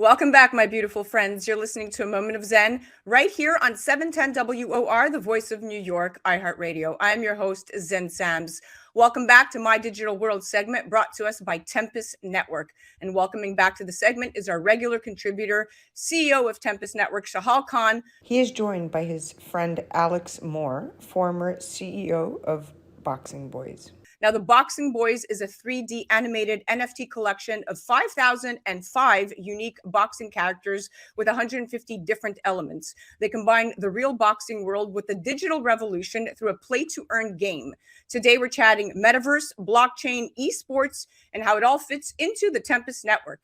Welcome back, my beautiful friends. You're listening to A Moment of Zen right here on 710 WOR, the voice of New York, iHeartRadio. I'm your host, Zen Sams. Welcome back to My Digital World segment brought to us by Tempus Network. And welcoming back to the segment is our regular contributor, CEO of Tempus Network, Shahal Khan. He is joined by his friend Alex Moore, former CEO of Boxing Boyz. Now, the Boxing Boyz is a 3D animated NFT collection of 5,005 unique boxing characters with 150 different elements. They combine the real boxing world with the digital revolution through a play-to-earn game. Today, we're chatting Metaverse, blockchain, esports, and how it all fits into the Tempus Network.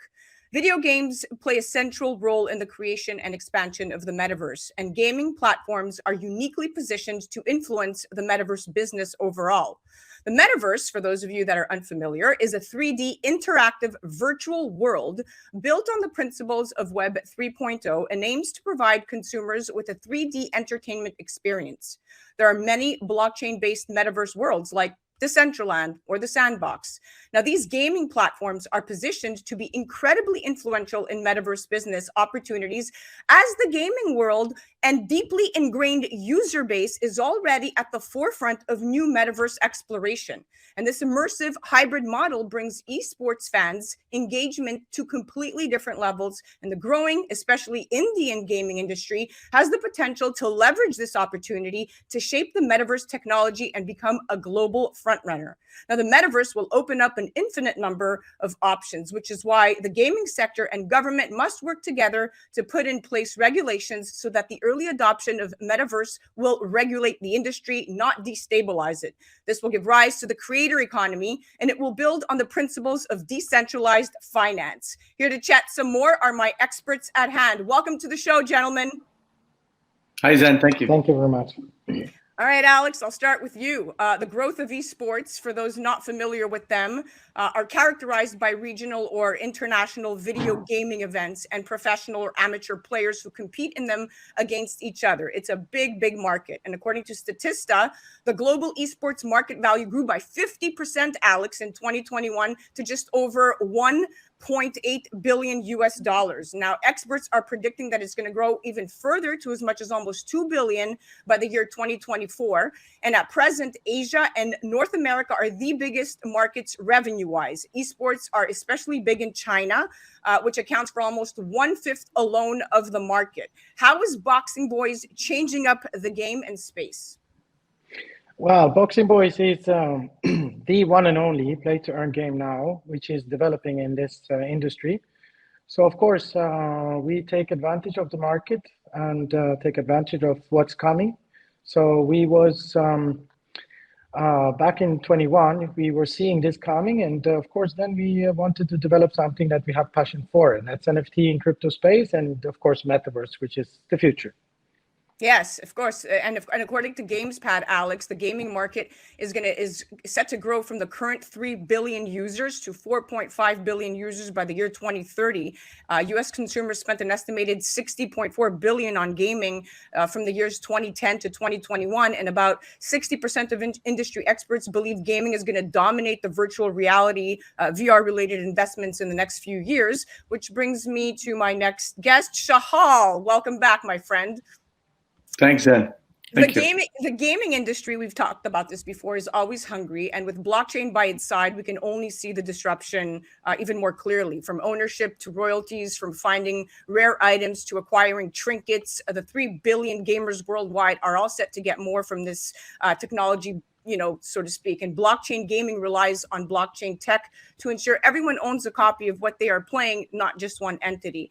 Video games play a central role in the creation and expansion of the metaverse, and gaming platforms are uniquely positioned to influence the metaverse business overall. The metaverse, for those of you that are unfamiliar, is a 3D interactive virtual world built on the principles of Web 3.0 and aims to provide consumers with a 3D entertainment experience. There are many blockchain-based metaverse worlds like Decentraland or the Sandbox. Now, these gaming platforms are positioned to be incredibly influential in metaverse business opportunities as the gaming world and deeply ingrained user base is already at the forefront of new metaverse exploration. And this immersive hybrid model brings esports fans engagement to completely different levels. And the growing, especially Indian gaming industry, has the potential to leverage this opportunity to shape the metaverse technology and become a global frontrunner. Now, the metaverse will open up an infinite number of options, which is why the gaming sector and government must work together to put in place regulations so that the early adoption of metaverse will regulate the industry, not destabilize it. This will give rise to the creator economy, and it will build on the principles of decentralized finance. Here to chat some more are my experts at hand. Welcome to the show, gentlemen. Hi, Zen. Thank you. Thank you very much. All right, Alex, I'll start with you. The growth of esports, for those not familiar with them, are characterized by regional or international video gaming events and professional or amateur players who compete in them against each other. It's a big, big market. And according to Statista, the global esports market value grew by 50%, Alex, in 2021 to just over $1.8 billion US dollars. Now, experts are predicting that it's going to grow even further to as much as almost $2 billion by the year 2024. And at present, Asia and North America are the biggest markets revenue-wise. Esports are especially big in China, which accounts for almost 1/5 alone of the market. How is Boxing Boyz changing up the game and space? Well, Boxing Boyz is the one and only play-to-earn game now, which is developing in this industry. So, of course, we take advantage of the market and take advantage of what's coming. So we was, back in 21, we were seeing this coming. And of course, then we wanted to develop something that we have passion for. And that's NFT in crypto space. And of course, Metaverse, which is the future. Yes, of course. And according to GamesPad, Alex, the gaming market is set to grow from the current 3 billion users to 4.5 billion users by the year 2030. U.S. consumers spent an estimated $60.4 billion on gaming from the years 2010 to 2021. And about 60% of industry experts believe gaming is going to dominate the virtual reality VR-related investments in the next few years, which brings me to my next guest, Shahal. Welcome back, my friend. Thanks, Zen. The gaming industry, we've talked about this before, is always hungry. And with blockchain by its side, we can only see the disruption even more clearly, from ownership to royalties, from finding rare items to acquiring trinkets. The 3 billion gamers worldwide are all set to get more from this technology, so to speak. And blockchain gaming relies on blockchain tech to ensure everyone owns a copy of what they are playing, not just one entity.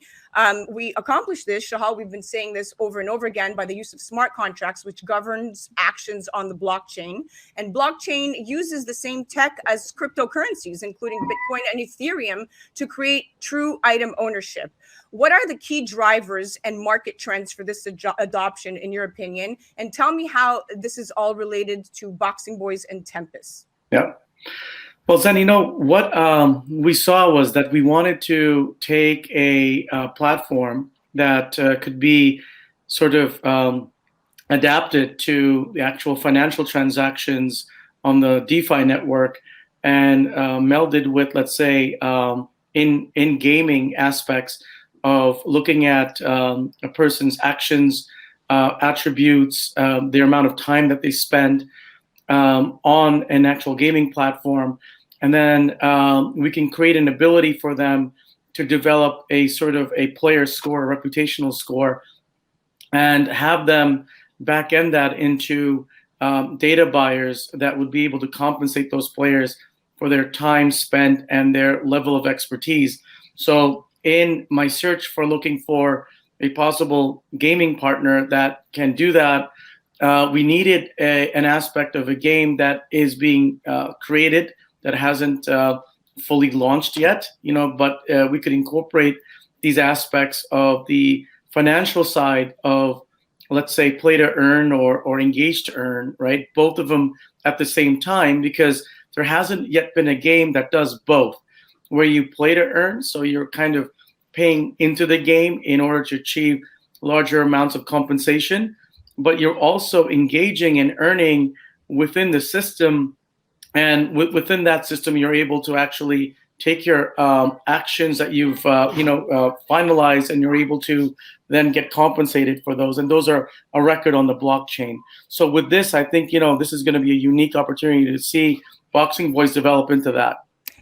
We accomplish this, Shahal, we've been saying this over and over again, by the use of smart contracts, which governs actions on the blockchain. And blockchain uses the same tech as cryptocurrencies, including Bitcoin and Ethereum, to create true item ownership. What are the key drivers and market trends for this adoption, in your opinion? And tell me how this is all related to Boxing Boyz and Tempus. Yeah. Well, Zen, what we saw was that we wanted to take a platform that could be sort of adapted to the actual financial transactions on the DeFi network and melded with, let's say, in gaming aspects of looking at a person's actions, attributes, the amount of time that they spend on an actual gaming platform. And then we can create an ability for them to develop a sort of a player score, a reputational score, and have them back end that into data buyers that would be able to compensate those players for their time spent and their level of expertise. So in my search for looking for a possible gaming partner that can do that, we needed an aspect of a game that is being created, that hasn't fully launched yet, but we could incorporate these aspects of the financial side of, let's say, play to earn or engage to earn, right? Both of them at the same time, because there hasn't yet been a game that does both, where you play to earn, so you're kind of paying into the game in order to achieve larger amounts of compensation, but you're also engaging and earning within the system, and within that system, you're able to actually take your actions that you've finalized, and you're able to then get compensated for those, and those are a record on the blockchain. So with this, I think this is going to be a unique opportunity to see Boxing Boyz develop into that.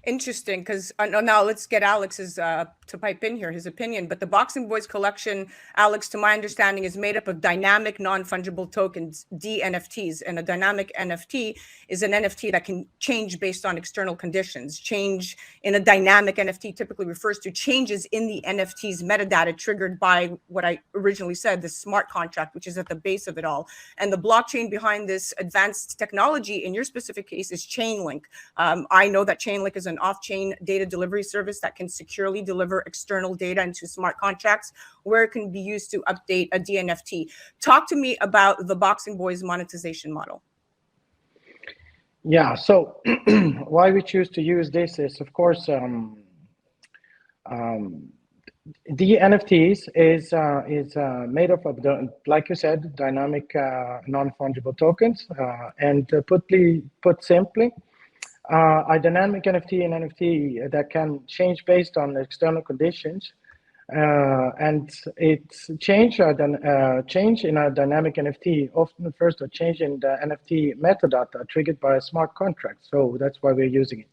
Interesting, because now let's get Alex's to pipe in here his opinion. But the Boxing Boyz collection, Alex, to my understanding, is made up of dynamic non-fungible tokens, DNFTs. And a dynamic NFT is an NFT that can change based on external conditions. Change in a dynamic NFT typically refers to changes in the NFT's metadata triggered by what I originally said, the smart contract, which is at the base of it all. And the blockchain behind this advanced technology, in your specific case, is Chainlink. I know that Chainlink is an off-chain data delivery service that can securely deliver external data into smart contracts where it can be used to update a DNFT. Talk to me about the Boxing Boyz monetization model. Yeah, so why we choose to use this is, of course, the NFTs is made up of, like you said, dynamic non-fungible tokens, and put simply, a dynamic NFT and NFT that can change based on external conditions, and it's change in a dynamic NFT often refers to a change in the NFT metadata triggered by a smart contract. So that's why we're using it.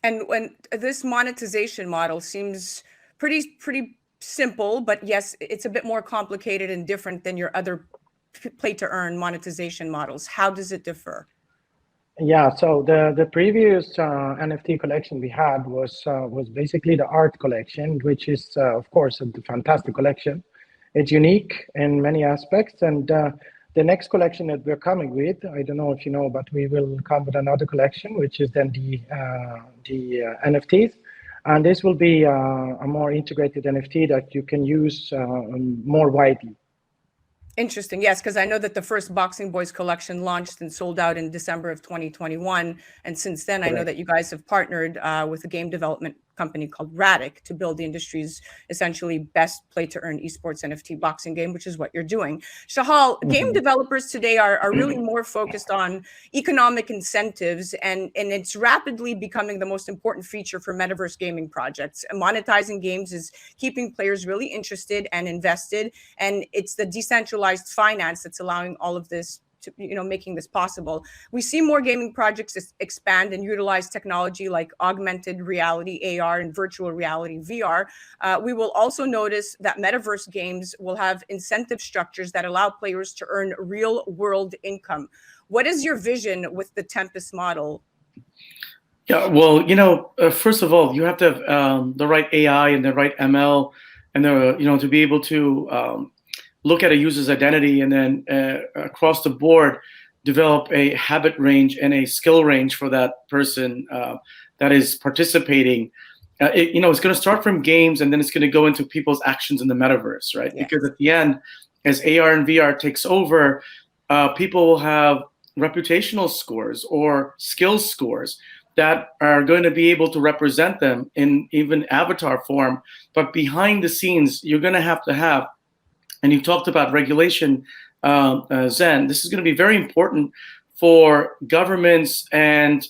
And when this monetization model seems pretty simple, but yes, it's a bit more complicated and different than your other play to earn monetization models. How does it differ? Yeah, so the previous NFT collection we had was basically the art collection, which is of course a fantastic collection. It's unique in many aspects, and the next collection that we're coming with, I don't know if you know, but we will come with another collection, which is then the NFTs, and this will be a more integrated NFT that you can use more widely. Interesting. Yes, because I know that the first Boxing Boyz collection launched and sold out in December of 2021. And since then, I know that you guys have partnered with a game development company called Radic to build the industry's essentially best play to earn esports NFT boxing game, which is what you're doing. Shahal, game developers today are really more focused on economic incentives, and it's rapidly becoming the most important feature for metaverse gaming projects. Monetizing games is keeping players really interested and invested, and it's the decentralized finance that's allowing all of this to, making this possible. We see more gaming projects expand and utilize technology like augmented reality, AR, and virtual reality, VR. We will also notice that metaverse games will have incentive structures that allow players to earn real world income. What is your vision with the Tempus model? Yeah, well, first of all, you have to have the right AI and the right ML, and to be able to look at a user's identity, and then across the board develop a habit range and a skill range for that person that is participating. It's going to start from games, and then it's going to go into people's actions in the metaverse, right? Yes. Because at the end, as AR and VR takes over, people will have reputational scores or skills scores that are going to be able to represent them in even avatar form. But behind the scenes, you're going to have, and you talked about regulation, Zen. This is going to be very important for governments and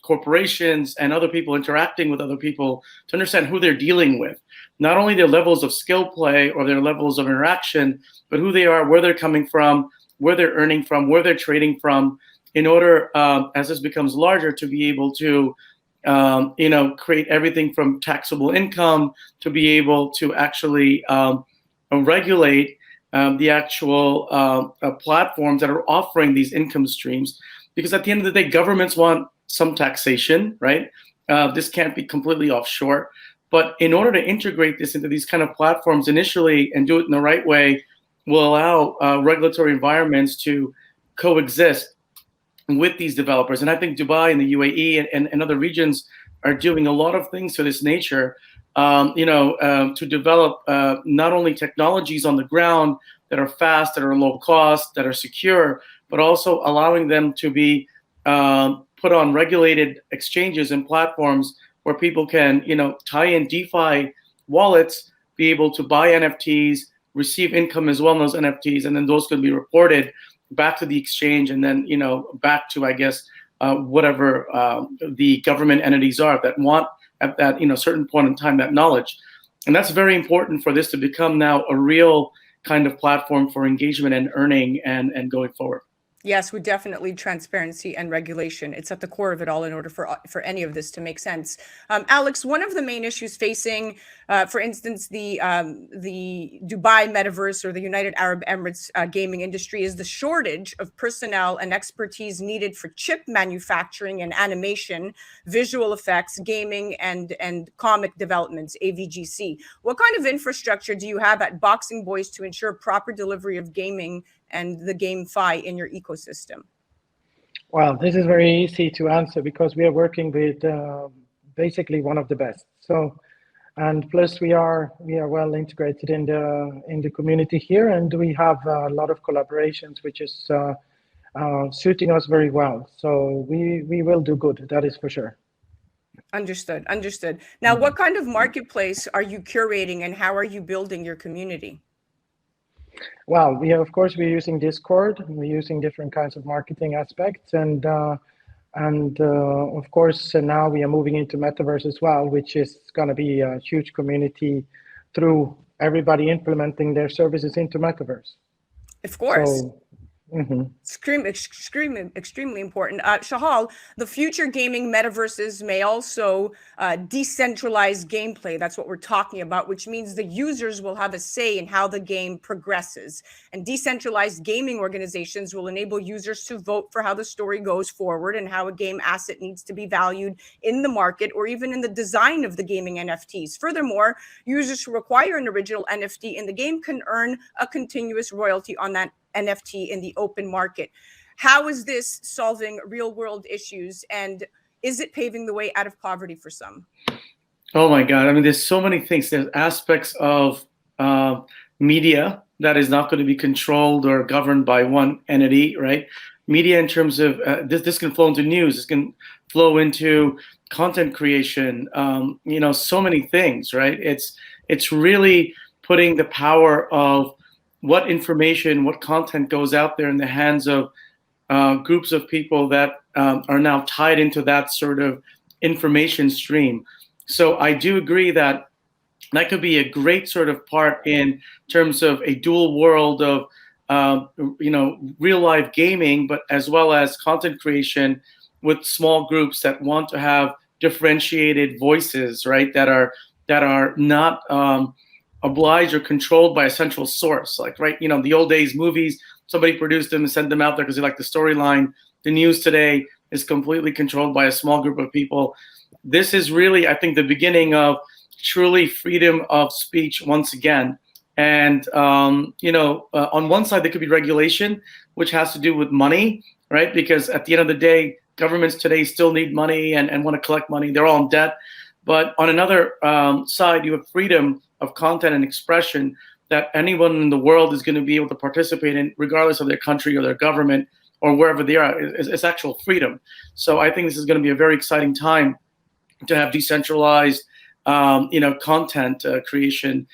corporations and other people interacting with other people to understand who they're dealing with. not only their levels of skill play or their levels of interaction, but who they are, where they're coming from, where they're earning from, where they're trading from, in order, as this becomes larger, to be able to create everything from taxable income to be able to actually regulate the actual platforms that are offering these income streams. Because at the end of the day, governments want some taxation, right? This can't be completely offshore. But in order to integrate this into these kind of platforms initially and do it in the right way, will allow regulatory environments to coexist with these developers. And I think Dubai and the UAE and other regions are doing a lot of things to this nature, to develop not only technologies on the ground that are fast, that are low cost, that are secure, but also allowing them to be put on regulated exchanges and platforms where people can, tie in DeFi wallets, be able to buy NFTs, receive income as well in those NFTs, and then those could be reported back to the exchange, and then back to, I guess, whatever the government entities are that want at that certain point in time that knowledge. And that's very important for this to become now a real kind of platform for engagement and earning and going forward. Yes, we definitely transparency and regulation. It's at the core of it all in order for any of this to make sense. Alex, one of the main issues facing, for instance, the Dubai Metaverse or the United Arab Emirates gaming industry is the shortage of personnel and expertise needed for chip manufacturing and animation, visual effects, gaming, and comic developments, AVGC. What kind of infrastructure do you have at Boxing Boyz to ensure proper delivery of gaming and the GameFi in your ecosystem? Well, this is very easy to answer because we are working with basically one of the best. So, and plus we are well integrated in the community here, and we have a lot of collaborations, which is suiting us very well. So we will do good. That is for sure. Understood. Now, what kind of marketplace are you curating, and how are you building your community? Well, we're using Discord. We're using different kinds of marketing aspects, and of course now we are moving into Metaverse as well, which is going to be a huge community through everybody implementing their services into Metaverse. Of course. So, Extremely important. Shahal, the future gaming metaverses may also decentralize gameplay. That's what we're talking about, which means the users will have a say in how the game progresses. And decentralized gaming organizations will enable users to vote for how the story goes forward and how a game asset needs to be valued in the market or even in the design of the gaming NFTs. Furthermore, users who require an original NFT in the game can earn a continuous royalty on that NFT in the open market. How is this solving real world issues, and is it paving the way out of poverty for some? Oh my God. I mean, there's so many things. There's aspects of media that is not going to be controlled or governed by one entity, right? Media in terms of this can flow into news. This can flow into content creation, so many things, right? It's really putting the power of what information, what content goes out there in the hands of groups of people that are now tied into that sort of information stream. So I do agree that could be a great sort of part in terms of a dual world of real life gaming, but as well as content creation with small groups that want to have differentiated voices, right? That are not obliged or controlled by a central source. Like, right, the old days movies, somebody produced them and sent them out there because they like the storyline. The news today is completely controlled by a small group of people. This is really, I think, the beginning of truly freedom of speech once again. And, on one side, there could be regulation, which has to do with money, right? Because at the end of the day, governments today still need money and want to collect money. They're all in debt. But on another side, you have freedom of content and expression that anyone in the world is going to be able to participate in, regardless of their country or their government or wherever they are. It's actual freedom. So I think this is going to be a very exciting time to have decentralized, content creation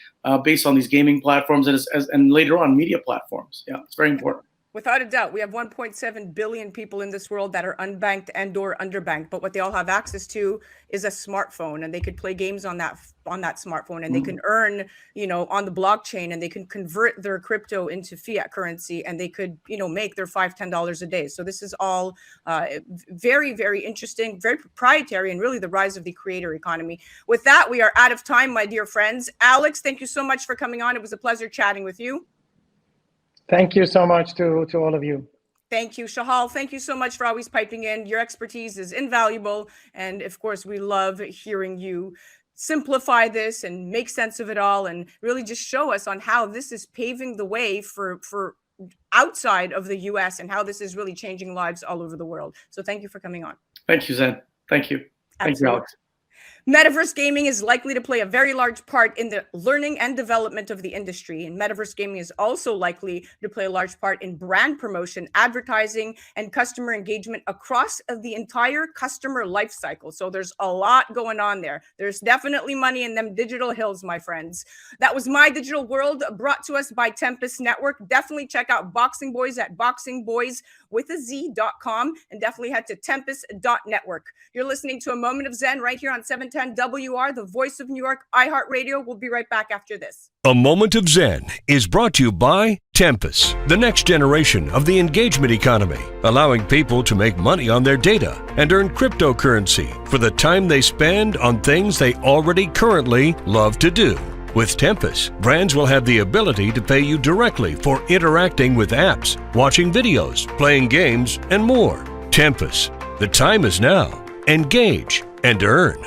based on these gaming platforms and later on media platforms. Yeah, it's very important. Without a doubt, we have 1.7 billion people in this world that are unbanked and or underbanked, but what they all have access to is a smartphone, and they could play games on that smartphone, and they can earn, on the blockchain, and they can convert their crypto into fiat currency, and they could, make their $5-10 a day. So this is all very, very interesting, very proprietary, and really the rise of the creator economy. With that, we are out of time, my dear friends. Alex, thank you so much for coming on. It was a pleasure chatting with you. Thank you so much to all of you. Thank you, Shahal. Thank you so much for always piping in. Your expertise is invaluable. And of course, we love hearing you simplify this and make sense of it all, and really just show us on how this is paving the way for outside of the US, and how this is really changing lives all over the world. So thank you for coming on. Thank you, Zen. Thank you. Thank you, Alex. Metaverse gaming is likely to play a very large part in the learning and development of the industry. And metaverse gaming is also likely to play a large part in brand promotion, advertising, and customer engagement across the entire customer life cycle. So there's a lot going on there. There's definitely money in them digital hills, my friends. That was My Digital World, brought to us by Tempus Network. Definitely check out Boxing Boyz at boxingboyz.com, and definitely head to tempus.network. You're listening to A Moment of Zen right here on 710 WR, the voice of New York, iHeartRadio. We'll be right back after this. A Moment of Zen is brought to you by Tempus, the next generation of the engagement economy, allowing people to make money on their data and earn cryptocurrency for the time they spend on things they already currently love to do. With Tempus, brands will have the ability to pay you directly for interacting with apps, watching videos, playing games, and more. Tempus, the time is now. Engage and earn.